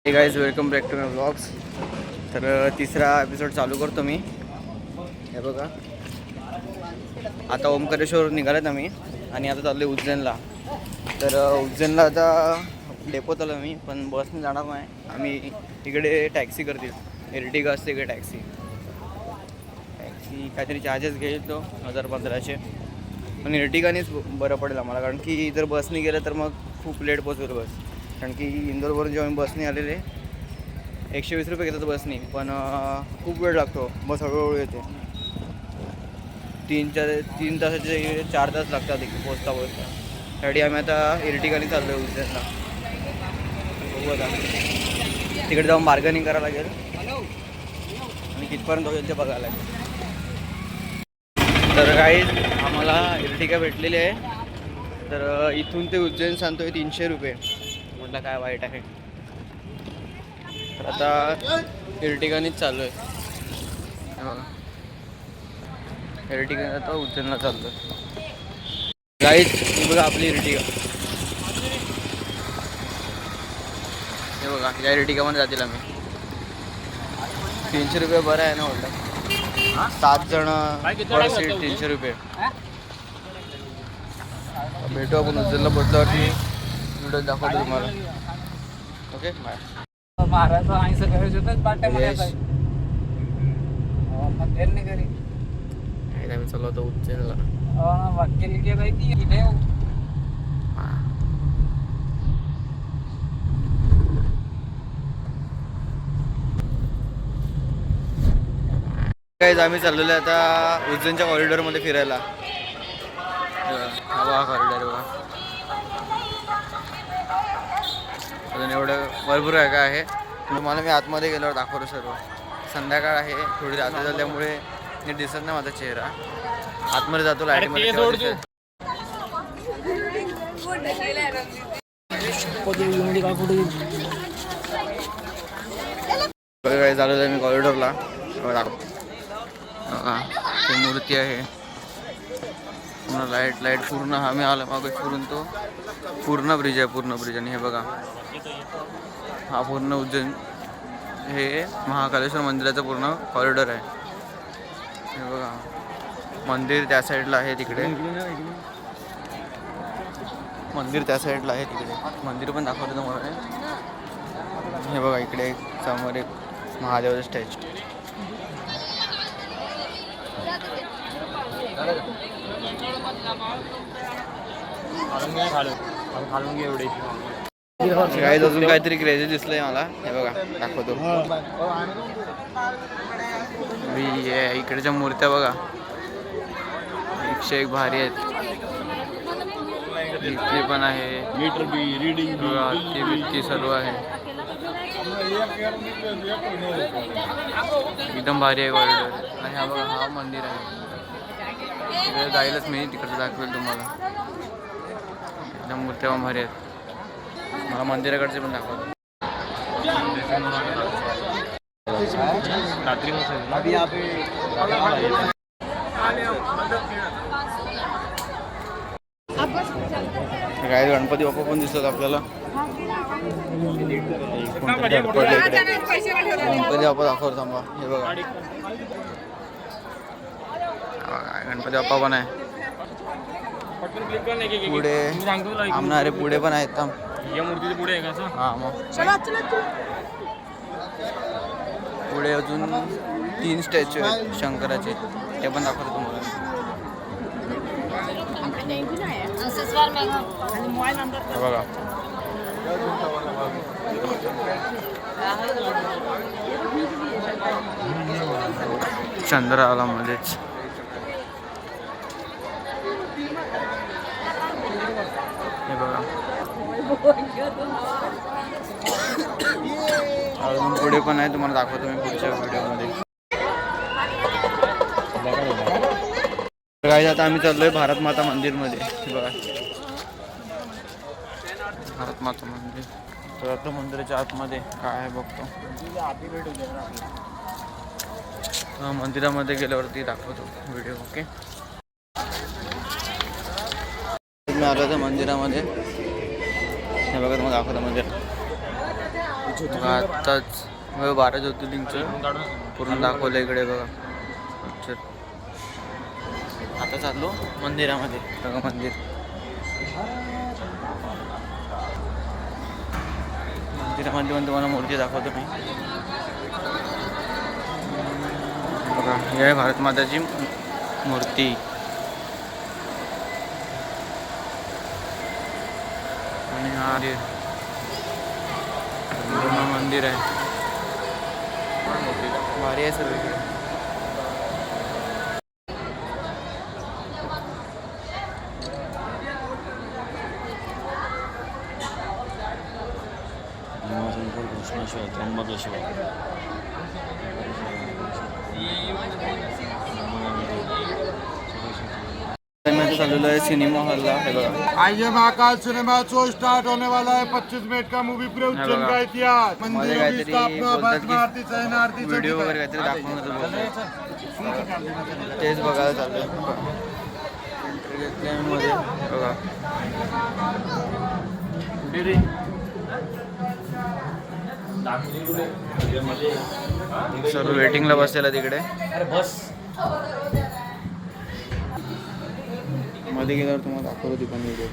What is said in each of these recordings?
हे guys welcome back to my vlogs. तर तिसरा एपिसोड चालू करतो मी. हे बघा, आता ओमकारेश्वर निघालेत आम्ही आणि आता चाललो आहे उज्जैनला. तर उज्जैनला आता डेपोत आलो मी, पण बसने जाणार नाही आम्ही. इकडे टॅक्सी करतील, एर्टिगा असते इकडे टॅक्सी काहीतरी चार्जेस घेईल तो 1000-1500. पण एर्टिगानेच बरं पडेल आम्हाला, कारण की जर बसने गेलं तर मग खूप लेट पोचवेल बस. कारण की इंदोरवरून जेव्हा मी बसने आलेले 120 रुपये घेतात बसने, पण खूप वेळ लागतो. बस हळूहळू येते. 3 तासाचे 4 तास लागतात पोचता. त्यासाठी आम्ही आता एर्टिगाने चाललो आहे उज्जैनला. बघू आता तिकडे जाऊन बार्गेनिंग करावं लागेल आणि कितपर्यंत होईल ते बघायला लागेल. तर काही आम्हाला एर्टिगा भेटलेली आहे. तर इथून ते उज्जैन सांगतो आहे 300 रुपये. म्हटलं काय वाईट आहे. तर आता एर्टिगानेच चालू आहे. एर्टिगाने आता उज्जैनला चाललो आहे. गाईज ही बघा आपली एर्टिगा. हे बघा, या एर्टिगामध्ये जातील आम्ही. 300 रुपये बरं आहे ना म्हटलं. 7 जण पर सीट 300 रुपये. भेटू आपण उज्जैनला पोचल्यावरती व्हिडिओ दाखवतो तुम्हाला. Okay bye. महाराष्ट्र आईचं करायचं पाट्या आम्ही चाललो होतो उज्जैनला. वकील के रहती है गाईज आम्ही चाललेलो आहे आता उज्जैनच्या कॉरिडॉरमध्ये फिरायला. हा कॉरिडॉर बघा, अजून एवढं भरपूर आहे काय आहे. तुम्हाला मी आतमध्ये गेल्यावर दाखवतो सर्व. संध्याकाळ आहे, थोडी रात्र झाल्यामुळे नीट दिसत नाही माझा चेहरा. आतमध्ये जातो लाईटमध्ये. काय झालेलं आहे मी कॉरिडॉरला दाखवतो. ती मूर्ती आहे पूर्ण लाईट पूर्ण. आम्ही आलो मागे फिरून, तो पूर्ण ब्रिज आहे, पूर्ण ब्रिज. आणि हे बघा, हा पूर्ण उज्जैन, हे महाकालेश्वर मंदिराचं पूर्ण कॉरिडॉर आहे. हे बघा, मंदिर त्या साईडला आहे तिकडे. मंदिर त्या साईडला आहे तिकडे. मंदिर पण दाखवतो तुम्हाला. हे बघा, इकडे समोर एक महादेवाचं स्टॅच्यू. काही अजून काहीतरी क्रेझी दिसलंय मला. हे बघा दाखवतो. इकडच्या मूर्त्या बघा, 101 भारी आहेत. इथे पण आहे, ती सर्व आहे. एकदम भारी आहे कॉरिडॉर. आणि हा बघा, हा मंदिर आहे. तिकडे जाईलच मी, तिकडे दाखवेल तुम्हाला. एकदम मूर्त्या पण भारी आहेत. मला मंदिराकडचे पण दाखवतो. काय गणपती बाप्पा पण दिसतात आपल्याला. गणपती बाप्पा दाखवतो थांबा. हे बघा, गणपती बाप्पा पण आहे. पुढे आमणारे पुढे पण आहेत. थांब, या मूर्तीच्या पुढे आहे का? हां, मग पुढे अजून 3 स्टॅच्यू आहेत शंकराचे, ते पण दाखवतो तुम्हाला. बघा, चंद्र आला मध्येच. हे बघा, अजून पुढे पण आहे, तुम्हाला दाखवतो मी पुढच्या व्हिडिओमध्ये. काय आता आम्ही चाललोय भारत माता मंदिरमध्ये. हे बघा, भारत माता मंदिर. तर आता मंदिराच्या आतमध्ये काय आहे बघतो. मंदिरामध्ये गेल्यावरती दाखवतो व्हिडिओ. ओके, मी आलो होतो मंदिरामध्ये. हे बघा, तुम्हाला दाखवतो मंदिर. बघा आत्ताच 12 ज्योतिर्लिंगचं पूर्ण दाखवलं इकडे बघा. आता चाललो मंदिरामध्ये. बघा मंदिर, मंदिरामध्ये पण तुम्हाला मूर्ती दाखवतो मी. बघा ही आहे भारत माताची मूर्ती. आणि हा मंदिर आहे, भारी आहे सगळीकडे. चाललेलो आहे सिनेमा हॉलला. हे बघा आइए महाकाल सिनेमा शो स्टार्ट होने वाला है. 25 मिनट का मूवी पूरे उज्जैन का इतिहास, मध्ये मंदिरों की स्थापना, भस्म आरती, शयन आरती, व्हिडिओ वगैरे काहीतरी दाखवणार तेच बघायला चालू आहे. मध्ये बघा सर्व वेटिंगला बसलेला तिकडे. मध्ये गेल्यावर तुम्हाला दाखवतो ती पण व्हिडिओ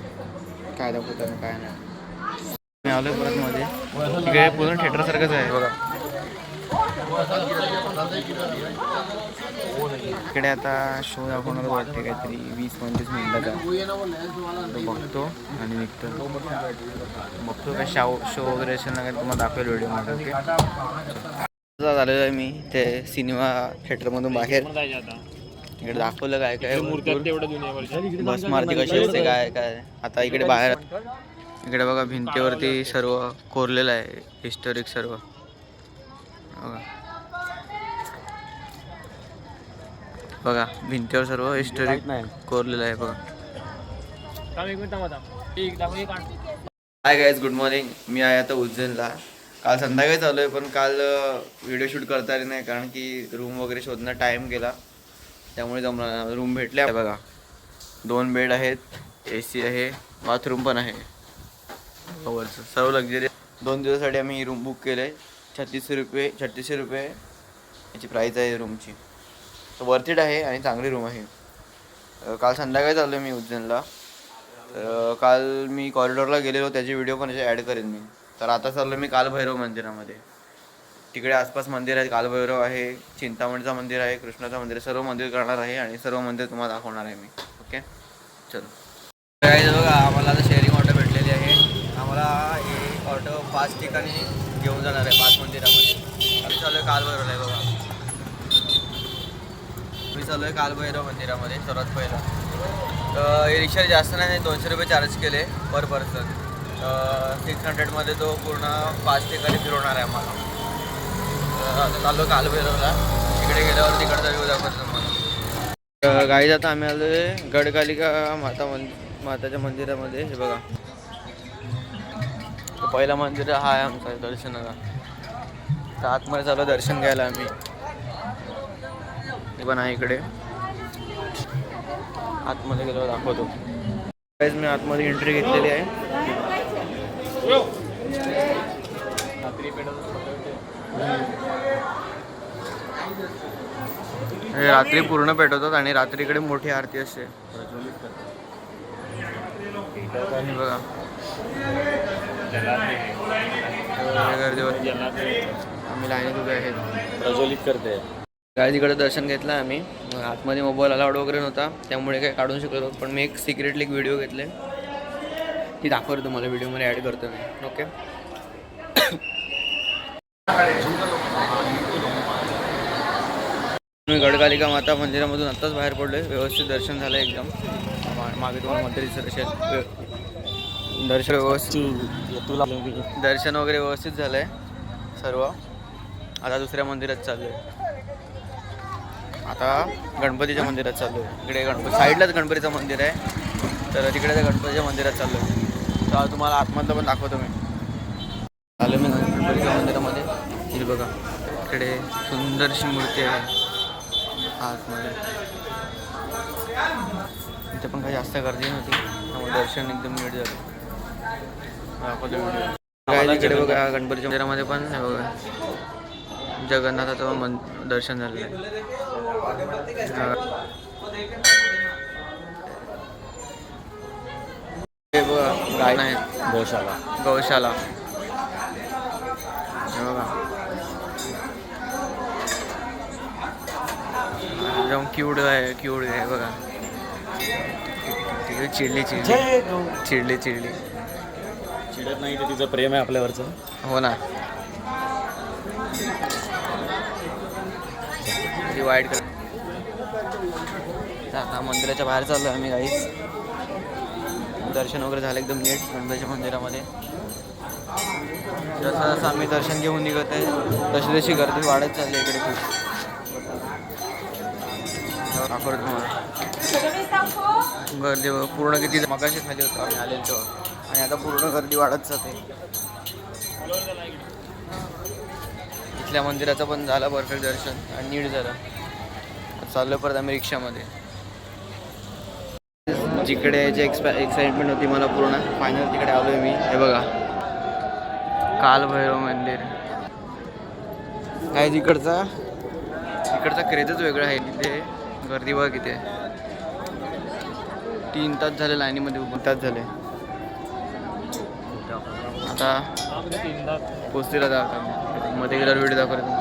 काय दाखवतात काय नाही. मी आलो परत मध्ये. तिकडे पूर्ण थिएटरसारखंच आहे बघा. इकडे आता शो दाखवणार वाटते काहीतरी 20-25 मिनिटाचा. तो बघतो आणि निघतो. बघतो काय शो वगैरे असेल ना काय तुम्हाला दाखवेल व्हिडिओमध्ये. झालेलं आहे मी ते सिनेमा थिएटरमधून बाहेर. इकडे दाखवलं काय काय बस मारती कशी असते काय काय. आता इकडे बाहेर इकडे बघा भिंतीवरती सर्व कोरलेलं आहे हिस्टॉरिक सर्व बघा. बघा भिंतीवर सर्व हिस्टॉरिक कोरलेलं आहे बघा. Hi guys, good morning. मी आहे आता उज्जैनला. काल संध्याकाळी चालू आहे पण काल व्हिडिओ शूट करता आले नाही कारण की रूम वगैरे शोधणं टाईम गेला. त्यामुळे जमला. रूम भेटल्या बघा. 2 बेड आहेत, AC आहे, बाथरूम पण आहे वरचं सर्व लक्झरी. 2 दिवसासाठी आम्ही रूम बुक केलं आहे. 3600 रुपये याची प्राईस आहे रूमची. तर वर्थिट आहे आणि चांगली रूम आहे. काल संध्याकाळी चाललो मी उज्जैनला. काल मी कॉरिडॉरला गेलेलो, त्याचे व्हिडिओ पण ॲड करेन मी. तर आता चाललो मी कालभैरव मंदिरामध्ये. तिकडे आसपास मंदिर आहेत. कालभैरव आहे, चिंतामणचं मंदिर आहे, कृष्णाचं मंदिर आहे. सर्व मंदिर करणार आहे आणि सर्व मंदिर तुम्हाला दाखवणार आहे मी. ओके चलो. काय बघा आम्हाला आता शेअरिंग ऑटो भेटलेली आहे. आम्हाला हे ऑटो 5 ठिकाणी घेऊन जाणार आहे, 5 मंदिरामध्ये. आम्ही चालू आहे कालभैरवला आहे बघा. मी चालू आहे कालभैरव मंदिरामध्ये सर्वात पहिला. हे रिक्षा जास्त नाही, 200 रुपये चार्ज केले पर पर्सन. 600मध्ये तो पूर्ण 5 ठिकाणी फिरवणार आहे आम्हाला. आता चाललो कालभैरवला. तिकडे गेल्यावर तिकडचा व्ह्यू दाखवतो तुम्हाला. गाईज आता आम्ही आलो आहे गडकालिका माताच्या मंदिरामध्ये. हे बघा पहिला मंदिर हा आहे आमचा दर्शनाला. तर आतमध्ये चालू दर्शन घ्यायला आम्ही. हे पण आहे इकडे. आतमध्ये गेल्यावर दाखवतो. गाईज मी आतमध्ये एंट्री घेतलेली आहे. हे रात्री पूर्ण पेटवतात आणि रात्रीकडे मोठी आरती असते बघा. गर्दी होती. आम्ही लाईनीत उभे आहेत, प्रज्वलित करते. गाडीकडे दर्शन घेतलं आम्ही. आतमध्ये मोबाईल अलाउड वगैरे नव्हता त्यामुळे काही काढून शकलो. पण मी एक सिक्रेटली एक व्हिडिओ घेतले, ती दाखवतो तुम्हाला व्हिडिओमध्ये ॲड करतो मी. ओके. मी गडकालिका माता मंदिरामधून आत्ताच बाहेर पडलो आहे. व्यवस्थित दर्शन झालं एकदम. मागे तुम्हाला मंदिर असेल दर्शन व्यवस्थित, दर्शन वगैरे व्यवस्थित झालं आहे सर्व. आता दुसऱ्या मंदिरात चाललो आहे. आता गणपतीच्या मंदिरात चाललो आहे. इकडे गणपती साईडलाच गणपतीचं मंदिर आहे, तर तिकडे त्या गणपतीच्या मंदिरात चाललो आहे. तर तुम्हाला आतमधलं पण दाखवतो मी. आलो मी गणपतीच्या मंदिरामध्ये. हे बघा इकडे सुंदरशी मूर्ती आहे आतमध्ये. इथे पण काही जास्त गर्दी नव्हती त्यामुळे दर्शन एकदम नीट झालं. दाखवतो व्हिडिओ. काय तिकडे बघा गणपतीच्या मंदिरामध्ये पण हे बघा जगन्नाथाचं दर्शन झालेलं आहे. हे बघा गाय आहेत, गौशाला हे बघा एकदम क्यूट आहे बघा. चिडली चिडत नाही ते तिचं प्रेम आहे आपल्यावरचं. हो ना. ती वाईट कर. आता मंदिराच्या बाहेर चाललो आम्ही गाईस. दर्शन वगैरे झालं एकदम नीट गणपतीच्या मंदिरामध्ये. जसं जसं आम्ही दर्शन घेऊन निघत आहे तशी तशी गर्दी वाढत चालली इकडे खूप. दाखवतो तुम्हाला गर्दी पूर्ण किती मगाशी खाली होतं आम्ही आलेलो तेव्हा आणि आता पूर्ण गर्दी वाढत जाते. इथल्या मंदिराचं पण झालं परफेक्ट दर्शन आणि नीट झालं. चाललो परत आम्ही रिक्षामध्ये. जिकडे याची एक्साइटमेंट होती मला पूर्ण फायनल तिकडे आलो आहे मी. हे बघा कालभैरव मंदिर. काय तिकडचा क्रेजच वेगळा आहे. तिथे गर्दी बघा किती आहे. 3 तास झाले लाईनीमध्ये 2 तास झाले. आता पोचतीला दाखवा मध्ये गेल्यावर व्हिडिओ दाखवतो.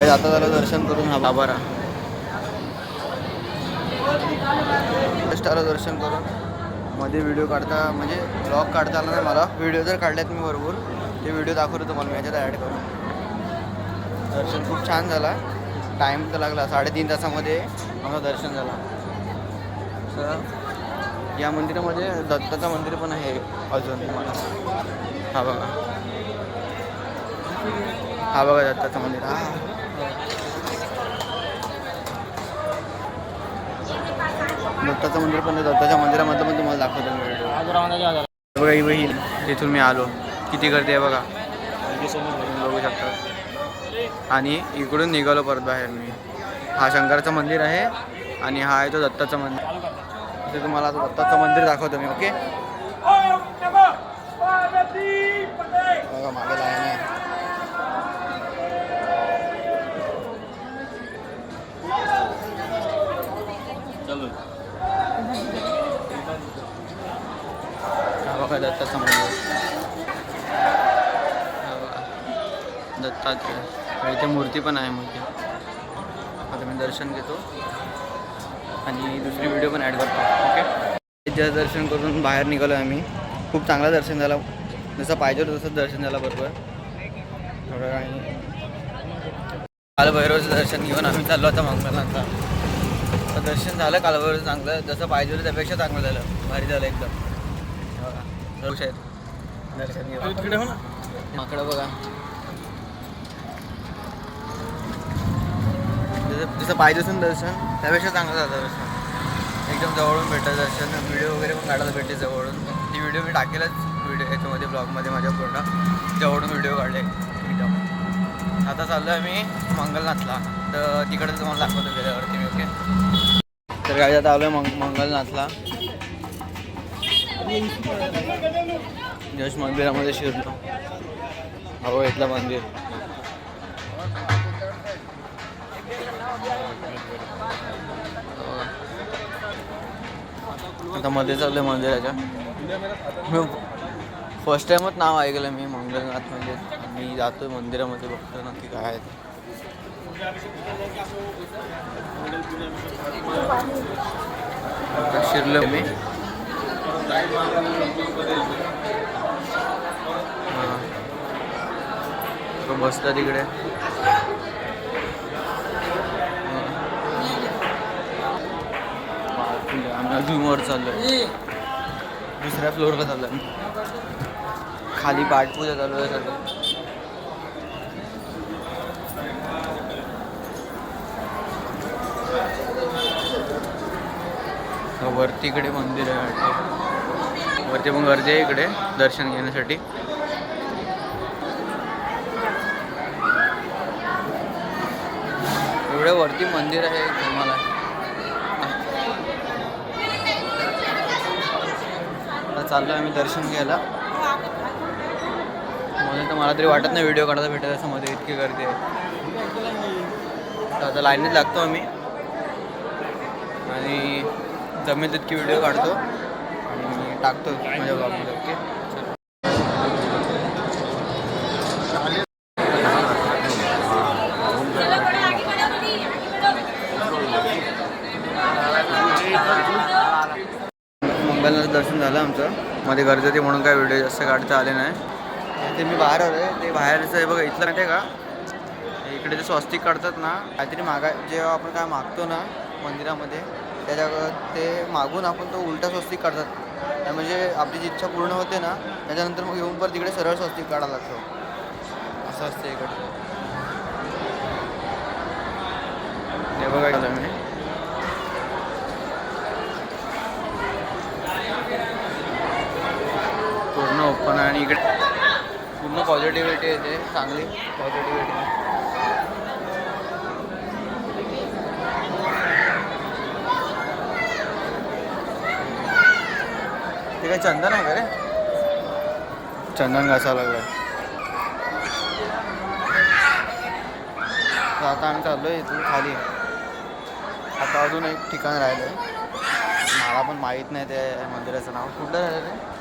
आता झालं दर्शन करून हा बाबारा आलं दर्शन करून. मध्ये व्हिडिओ काढता म्हणजे ब्लॉग काढता आला नाही मला. व्हिडिओ जर काढल्यात मी भरपूर ते व्हिडिओ दाखवतो तुम्हाला मी याच्यात ॲड करून. दर्शन खूप छान झाला. टाईम तर लागला 3.5 तासामध्ये आम्हाला दर्शन झालं. तर या मंदिरामध्ये दत्ताचं मंदिर पण आहे अजून तुम्हाला. हा बघा दत्ताचं मंदिर. दत्ताचं मंदिर पण आहे. दत्ताच्या मंदिरामध्ये पण तुम्हाला दाखवतो मी व्हिडिओ. बघा ही बहीण तिथून मी आलो. किती गर्दी आहे बघा बघू शकता. आणि इकडून निघालो परत बाहेर मी. हा शंकराचं मंदिर आहे आणि हा आहे तो दत्ताचं मंदिर. तिथे तुम्हाला आता दत्ताचं मंदिर दाखवतो मी. ओके बघा मागे लाईन आहे. बघा दत्ताचं मंदिर. दत्ताचं इथे मूर्ती पण आहे मध्ये. आता मी दर्शन घेतो आणि दुसरी व्हिडिओ पण ॲड करतो. ओके इथे दर्शन करून बाहेर निघालो आम्ही. खूप चांगलं दर्शन झालं. जसं पाहिजे होतं तसंच दर्शन झालं बरोबर. थोडं काही कालभैरवचं दर्शन घेऊन आम्ही चाललो आता मंगळनाथला. तर दर्शन झालं कालभैरवचं चांगलं. जसं पाहिजे होतं त्यापेक्षा चांगलं झालं. भारी झालं एकदम. दर्शन घेऊन माकडं बघा. जसं पाहिजे असेल दर्शन त्यापेक्षा चांगलं झालं दर्शन. एकदम जवळून भेटतं दर्शन. व्हिडिओ वगैरे पण काढायला भेटते जवळून. ती व्हिडिओ मी टाकेलच याच्यामध्ये ब्लॉगमध्ये माझ्या पूर्ण जवळून व्हिडिओ काढले एकदम. आता चाललो आहे मी मंगलनाथला. तर तिकडे तुम्हाला दाखवतो गेल्यावरती मी. ओके तर काय आता आलो आहे मंगलनाथला. जस्ट मंदिरामध्ये शिरलो. हो इथलं मंदिर. आता मध्ये चाललं आहे मंदिराच्या. मी फर्स्ट टाईमच नाव ऐकलं मी मंगलनाथ मंदिर. मी जातो मंदिरामध्ये बघतो नक्की काय आहे. शिरलो मी. बसला तिकडे. आम्ही अजूनवर चाललोय. दुसऱ्या फ्लोअरला चाललोय. खाली पाठपूजा चालू आहे सगळं. वरती इकडे मंदिर आहे वाटतं. वरती पण गर्दी आहे इकडे दर्शन घेण्यासाठी. एवढ्या वरती मंदिर आहे तुम्हाला. आता चाललो आम्ही दर्शन घ्यायला. म्हणून तर मला तरी वाटत नाही व्हिडिओ काढायला भेटत असं मध्ये, इतकी गर्दी आहे. तर आता लाईनीत लागतो आम्ही आणि जमेल तितकी व्हिडिओ काढतो आणि टाकतो माझ्या ब्लॉगमध्ये. ओके मुंबईला दर्शन झालं आमचं. मध्ये गर्दी होती म्हणून काय व्हिडिओ जास्त काढता आले नाही. ते मी बाहेर आलो आहे, ते बाहेरचं आहे बघा. इथलं माहिती आहे का, इकडे जे स्वस्तिक काढतात ना, काहीतरी जेव्हा आपण काय मागतो ना मंदिरामध्ये, त्याच्या ते मागून आपण तो उलटा स्वस्तिक काढतात. म्हणजे आपली जी इच्छा पूर्ण होते ना, त्याच्यानंतर मग येऊन परत तिकडे सरळ स्वस्तिक काढायला लागतो. असं असतं इकडे. हे बघा केलं मी. पूर्ण ओपन आहे आणि इकडे पूर्ण पॉझिटिव्हिटी येते, चांगली पॉझिटिव्हिटी. ते काय चंदन आहे का रे? चंदन घासावं लागलं. तर आता आम्ही चाललो आहे इथून खाली. आता अजून एक ठिकाण राहिलं आहे, मला पण माहीत नाही त्या मंदिराचं नाव. कुठलं राहिलं रे?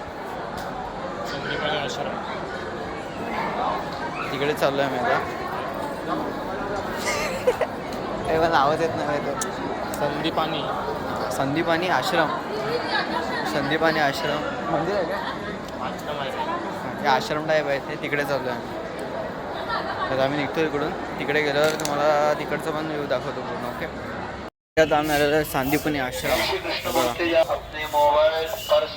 तिकडे चाललो आहे मी आता. तेव्हा नावच येत नाही तो. संदीपानी आश्रम. संदीपानी आश्रम मंदिर आहे का? ते आश्रम टाईप आहे ते. तिकडे चाललो आहे आम्ही. तर आम्ही निघतो इकडून. तिकडे गेल्यावर तुम्हाला तिकडचं पण व्ह्यू दाखवतो पूर्ण. ओके. त्यात आम्ही आलेलं आहे संदीपानी आश्रम.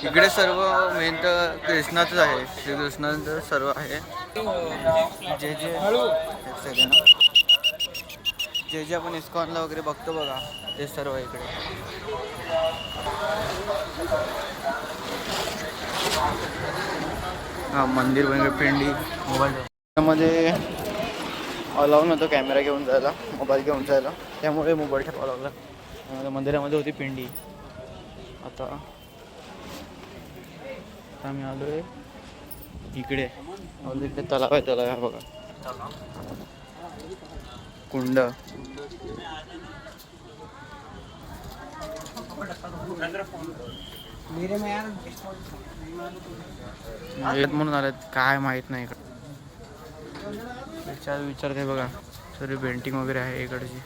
इकडे सर्व मेन तर कृष्णाचंच आहे. श्रीकृष्णाचं सर्व आहे. जे आपण इस्कॉनला वगैरे बघतो बघा, ते सर्व इकडे. हा मंदिर म्हणजे पिंडी. मोबाईल त्यामध्ये अलाव नव्हतं कॅमेरा घेऊन जायला, मोबाईल घेऊन जायला, त्यामुळे मोबाईल ठेवावा लागला. मंदिरामध्ये होती पिंडी. आता आम्ही आलो आहे इकडे. इकडे तलाव आहे. तलाव आहे बघा, कुंड. म्हणून आलेत काय माहित नाही. विचारते बघा, सर्व पेंटिंग वगैरे आहे इकडची.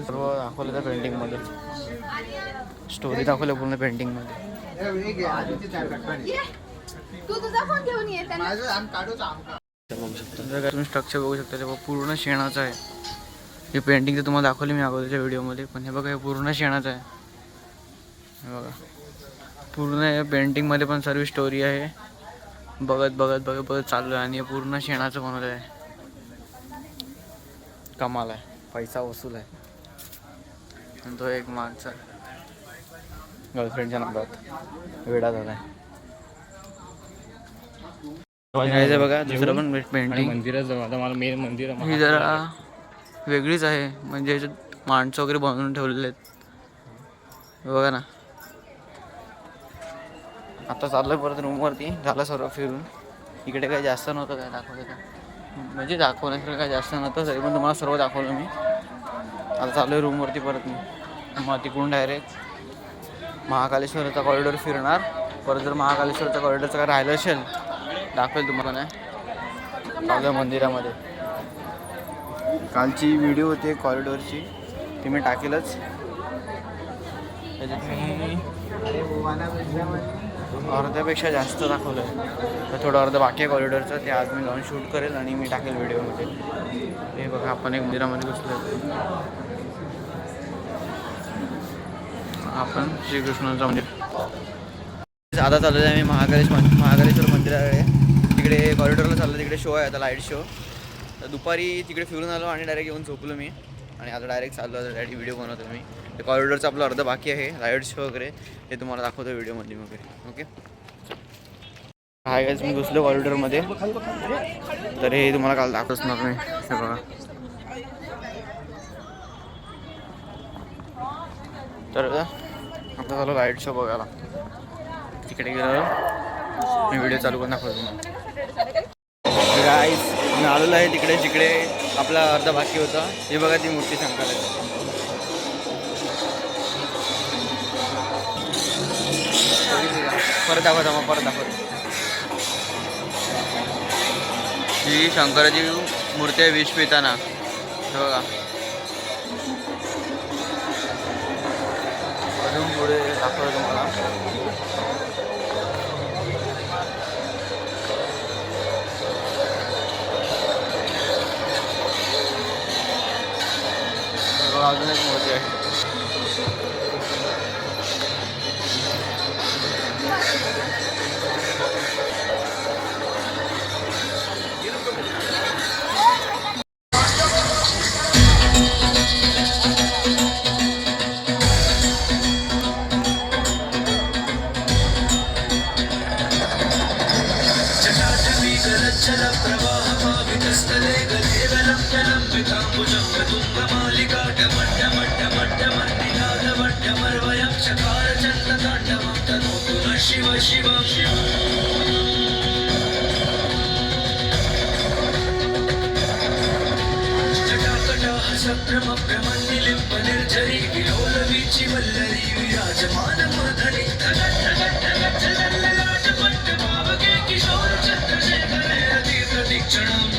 सर्व दाखवलं त्या पेंटिंग मध्ये, स्टोरी दाखवलं पूर्ण पेंटिंग मध्ये. तुम्ही स्ट्रक्चर बघू शकता, ते पूर्ण शेणाचं आहे. हे पेंटिंग तर तुम्हाला दाखवली मी अगोदरच्या व्हिडिओमध्ये, पण हे बघा हे पूर्ण शेणाचं आहे. हे बघा पूर्ण पेंटिंगमध्ये पण सर्व स्टोरी आहे. बघत बघत बघत बघत चालू आहे. आणि हे पूर्ण शेणाचं बनवलं आहे. कमाल आहे, पैसा वसूल आहे. आणि तो एक मागचा गर्लफ्रेंडच्या नादात वेडा झाला आहे. बघा दुसरं पण पेंटिंग. मला मेन मंदिर ही जरा वेगळीच आहे, म्हणजे याच्यात माणसं वगैरे बनवून ठेवलेले आहेत बघा ना. आता चाललोय परत रूमवरती. झालं सर्व फिरून. इकडे काही जास्त नव्हतं काय दाखवलं का, म्हणजे दाखवण्यासारखं काही जास्त नव्हतं, तरी पण तुम्हाला सर्व दाखवलं मी. आता चाललोय रूमवरती परत मी. मग तिकडून डायरेक्ट महाकालेश्वरचा कॉरिडॉर फिरणार. परत जर महाकालेश्वरचा कॉरिडॉरचं काय राहिलं असेल दाखवेल तुम्हाला. नाही आपल्या मंदिरामध्ये कालची व्हिडिओ होती कॉरिडॉरची, ती मी टाकेलच. अर्ध्यापेक्षा जास्त दाखवलं आहे, तर थोडं अर्ध बाकी आहे कॉरिडॉरचं. ते आज मी जाऊन शूट करेल आणि मी टाकेल व्हिडिओमध्ये. हे बघा आपण एक मंदिरामध्ये घुसलो. आपण श्रीकृष्णाचं मंदिर. आता चालू आहे आम्ही महाकालेश्वर मंदिराकडे. तिकडे तिकडे कॉरिडॉरला चाललो, तिकडे शो आहे आता, लाईट शो. तर दुपारी तिकडे फिरून आलो आणि डायरेक्ट येऊन झोपलो मी. आणि आता डायरेक्ट चाललो, डायरेक्ट व्हिडिओ बनवतो मी. ते कॉरिडॉरचं आपलं अर्ध बाकी आहे, लाईट शो वगैरे ते तुम्हाला दाखवतो व्हिडिओमध्ये वगैरे. ओके, हाय गाईज, मी घुसलो कॉरिडॉरमध्ये. तर हे तुम्हाला काल दाखवणार मी. हे बघा, तर आता झालं लाईट शो बघायला. तिकडे गेलो मी, व्हिडिओ चालू करून दाखवतो तुम्हाला. गाईज मी आलेलो आहे तिकडे जिकडे आपला अर्धा बाकी होता. हे बघा ती मूर्ती शंकराची. परत दाखवतो, मग परत दाखवतो. ही शंकराची मूर्ती आहे विष पिताना. हे बघा, अजून पुढे दाखवतो तुम्हाला. अजून एक मूर्ती आहे. शिव शिव जटाकटाह सभ्रमभ्रमन्निलिम्ब निर्झरी विलोलवीचि वल्लरी विराजमान मूर्धनि धगद्धगद्धगद्धललाट पट्टभावके किशोर चन्द्रशेखरे रति प्रतीक्षणम्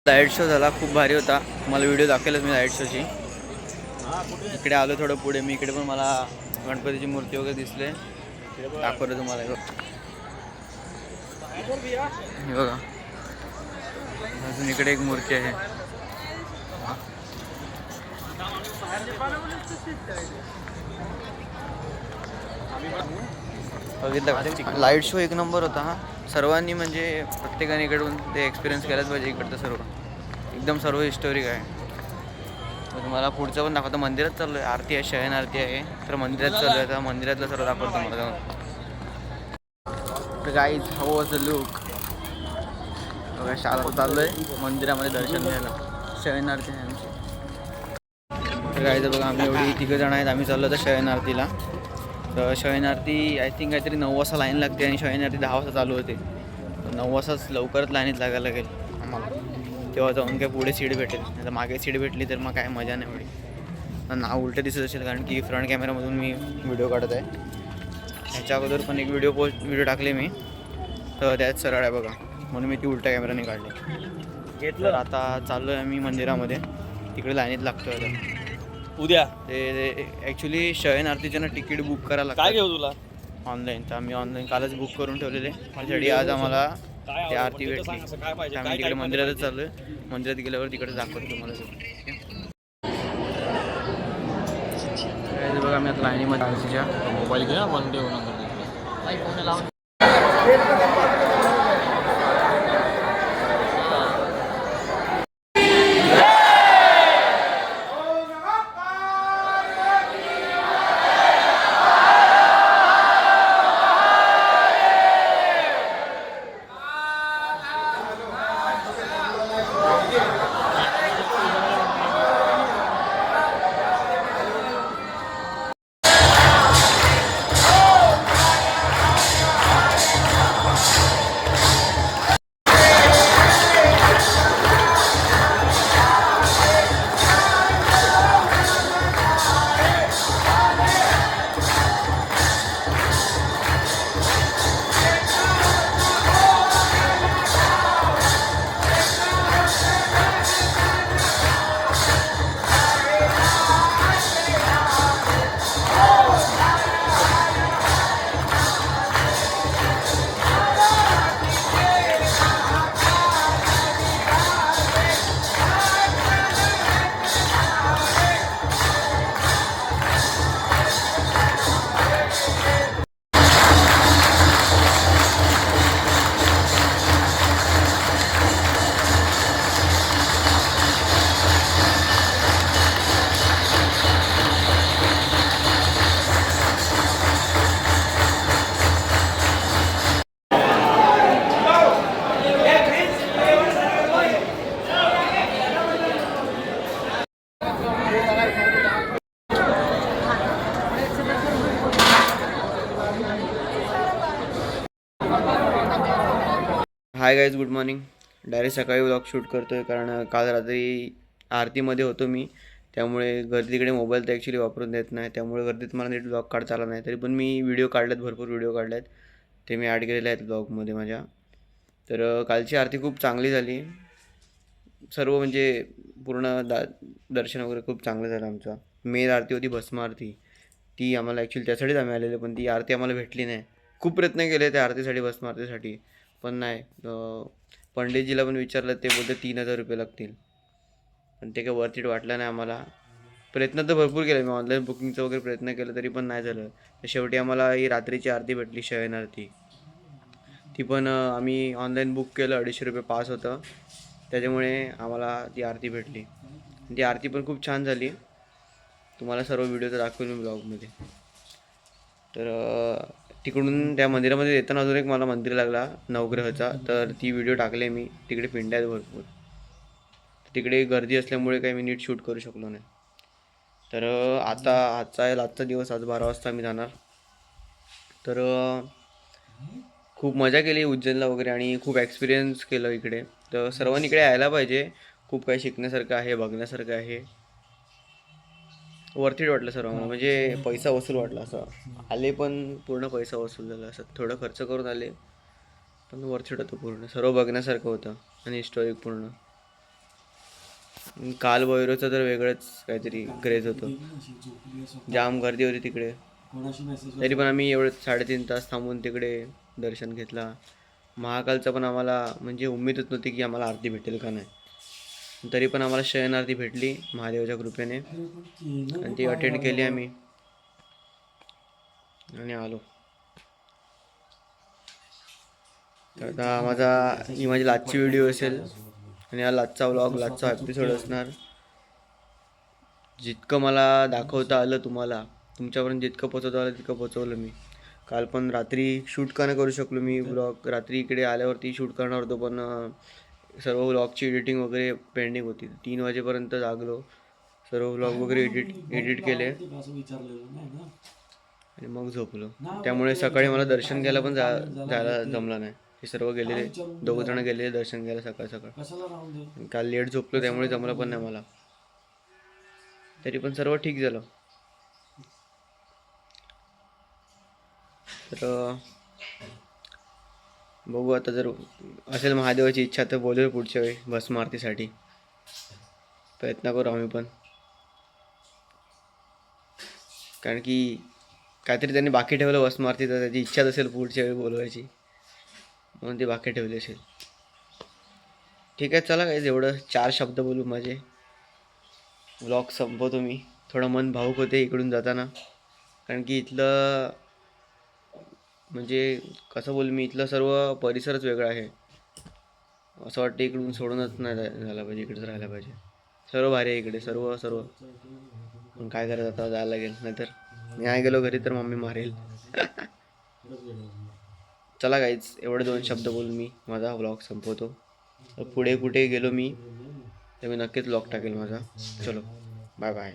लाईट शो झाला, खूप भारी होता. मला व्हिडिओ दाखवलाच मी लाईट शोची. इकडे आलो थोडं पुढे मी, इकडे पण मला गणपतीची मूर्ती वगैरे दिसले, दाखवलं तुम्हाला. हे बघा, अजून इकडे एक मूर्ती आहे. बघितलं, लाईट शो एक नंबर होता हा. सर्वांनी म्हणजे प्रत्येकाने इकडून ते एक्सपिरियन्स केलाच पाहिजे. इकडचं सर्व एकदम सर्व हिस्टोरिक आहे. तुम्हाला पुढचं पण दाखवतो. मंदिरात चाललो आहे, आरती आहे, शयन आरती आहे. तर मंदिरात चाललो आहे, तर मंदिरातलं सर्व दाखवतो मला जाऊन. तर guys, how was the look. बघा, शाळा चाललो आहे मंदिरामध्ये दर्शन घ्यायला. शयन आरती आहे आमची. तर गाईज बघा, आम्ही एवढी 3 जण आहेत. आम्ही चाललो तर शयन आरतीला. तर शयन आरती आय थिंक काहीतरी 9 वाजता लाईन लागते आणि शयन आरती 10 वाजता चालू होते. 9 वाजताच लवकरच लाईनीत लागायला लागेल आम्हाला. तेव्हा जाऊन काय पुढे सीट भेटेल, नाही तर मागे सीट भेटली तर मग काय मजा नाही एवढी. नाव उलटं दिसत असेल कारण की फ्रंट कॅमेरामधून मी व्हिडिओ काढत आहे. ह्याच्या अगोदर पण एक व्हिडिओ टाकले मी, तर त्यात सरळ आहे बघा, म्हणून मी ती उलट्या कॅमेराने काढली. तर आता चाललो आहे मी मंदिरामध्ये, तिकडे लाईनीत लागतो आता. उद्या ते ॲक्च्युली शयन आरतीच्या ना तिकीट बुक करायला लागतं. काय घेऊ तुला ऑनलाईन. तर आम्ही ऑनलाईन कालच बुक करून ठेवलेले. त्यासाठी आज आम्हाला ती आरती भेटली. आम्ही तिकडे मंदिरातच चाललो आहे. मंदिरात गेल्यावर तिकडे दाखवतो तुम्हाला. बघा, आम्ही आता लाईनीमध्ये आरतीच्या मोबाईल घे ना, वन डे होणार. हाय गाईज, गुड मॉर्निंग. डायरेक्ट सकाळी व्लॉग शूट करतो आहे कारण काल रात्री आरतीमध्ये होतो मी, त्यामुळे गर्दीकडे मोबाईल तर ॲक्च्युली वापरून देत नाही, त्यामुळे गर्दीत मला नीट व्लॉग काढता आला नाही. तरी पण मी व्हिडिओ काढलेत, भरपूर व्हिडिओ काढले आहेत, ते मी ॲड केलेले आहेत ब्लॉगमध्ये माझ्या. तर कालची आरती खूप चांगली झाली. सर्व म्हणजे पूर्ण दर्शन वगैरे खूप चांगलं झालं आमचं. मेन आरती होती भस्म आरती, ती आम्हाला ॲक्च्युली त्यासाठीच आम्ही आलेलो, पण ती आरती आम्हाला भेटली नाही. खूप प्रयत्न केले त्या आरतीसाठी, भस्म आरतीसाठी, पण नाही. पंडितजीला पण विचारलं, ते बोलते 3,000 रुपये लागतील, पण ते काही वर्थ इट वाटलं नाही आम्हाला. प्रयत्न तर भरपूर केले मी, ऑनलाईन बुकिंगचं वगैरे प्रयत्न केलं, तरी पण नाही झालं. तर शेवटी आम्हाला ही रात्रीची आरती भेटली, शयन आरती. ती पण आम्ही ऑनलाईन बुक केलं, 250 रुपये पास होतं, त्याच्यामुळे आम्हाला ती आरती भेटली. ती आरती पण खूप छान झाली. तुम्हाला सर्व व्हिडिओ तर दाखवेल मी ब्लॉगमध्ये. तर तिकडून त्या मंदिरामध्ये येताना अजून एक मला मंदिर लागला नवग्रहचा, तर ती व्हिडिओ टाकले मी. तिकडे पिंड्या आहेत भरपूर, तिकडे गर्दी असल्यामुळे काही मी नीट शूट करू शकलो नाही. तर आजचा दिवस, आज 12 वाजता मी जाणार. तर खूप मजा केली उज्जैनला वगैरे आणि खूप एक्सपिरियन्स केलं इकडे. तर सर्वांनी इकडे यायला पाहिजे, खूप काही शिकण्यासारखं आहे, बघण्यासारखं आहे. वर्थ इट वाटलं सर्व मला, म्हणजे पैसा वसूल वाटला. असं आले पण पूर्ण पैसा वसूल झाला, असं थोडं खर्च करून आले पण वर्थ इट होतं पूर्ण. सर्व बघण्यासारखं होतं आणि हिस्टॉरिक पूर्ण. काल भैरवचं तर वेगळंच काहीतरी क्रेज होतं, जाम गर्दी होती तिकडे. तरी पण आम्ही एवढे 3.5 तास थांबून तिकडे दर्शन घेतला. महाकालचं पण आम्हाला म्हणजे उम्मीदच नव्हती की आम्हाला आरती भेटेल का नाही, तरी पण आम्हाला शयन आरती भेटली महादेवाच्या कृपेने, आणि ती अटेंड केली आम्ही आणि आलो. तर आता ही माझी लास्टची व्हिडिओ असेल आणि हा लास्टचा व्लॉग, लास्टचा एपिसोड असणार. जितकं मला दाखवता आलं तुम्हाला, तुमच्यापर्यंत जितकं पोचवता आलं तितकं पोचवलं मी. काल पण रात्री शूट का नाही करू शकलो मी व्लॉग, रात्री इकडे आल्यावरती शूट करणार होतो, पण सर्व व्लॉगची एडिटिंग वगैरे पेंडिंग होती. 3 वाजेपर्यंत जागलो, सर्व व्लॉग वगैरे एडिट केले आणि मग झोपलो. त्यामुळे सकाळी मला दर्शन घ्यायला पण जायला जमलं नाही. हे सर्व गेलेले, 2 जण गेलेले दर्शन घ्यायला सकाळ. काल लेट झोपलो, त्यामुळे जमलं पण नाही मला. तरी पण सर्व ठीक झालं. तर बघू आता, जर असेल महादेवाची इच्छा तर बोलू पुढच्या वेळी भस्म आरतीसाठी. प्रयत्न करू आम्ही पण, कारण की काहीतरी त्यांनी बाकी ठेवलं भस्म आरती, तर त्याची इच्छाच असेल पुढच्या वेळी बोलवायची, म्हणून ती बाकी ठेवली असेल. ठीक आहे, चला काय, एवढं 4 शब्द बोलू माझे, व्लॉग संपवतो मी. थोडं मन भावुक होते इकडून जाताना, कारण की इथलं म्हणजे कसं बोलू मी, इथलं सर्व परिसरच वेगळा आहे. असं वाटतं इकडून सोडूनच नाही झाला पाहिजे, इकडेच राहायला पाहिजे. सर्व भारी आहे इकडे, सर्व पण काय करायचं, आता जायला लागेल, नाहीतर मी नाही गेलो घरी तर मम्मी मारेल. चला गाईज, एवढे 2 शब्द बोलून मी माझा व्लॉग संपवतो. पुढे कुठे गेलो मी तर मी नक्कीच व्लॉग टाकेल माझा. चलो, बाय बाय.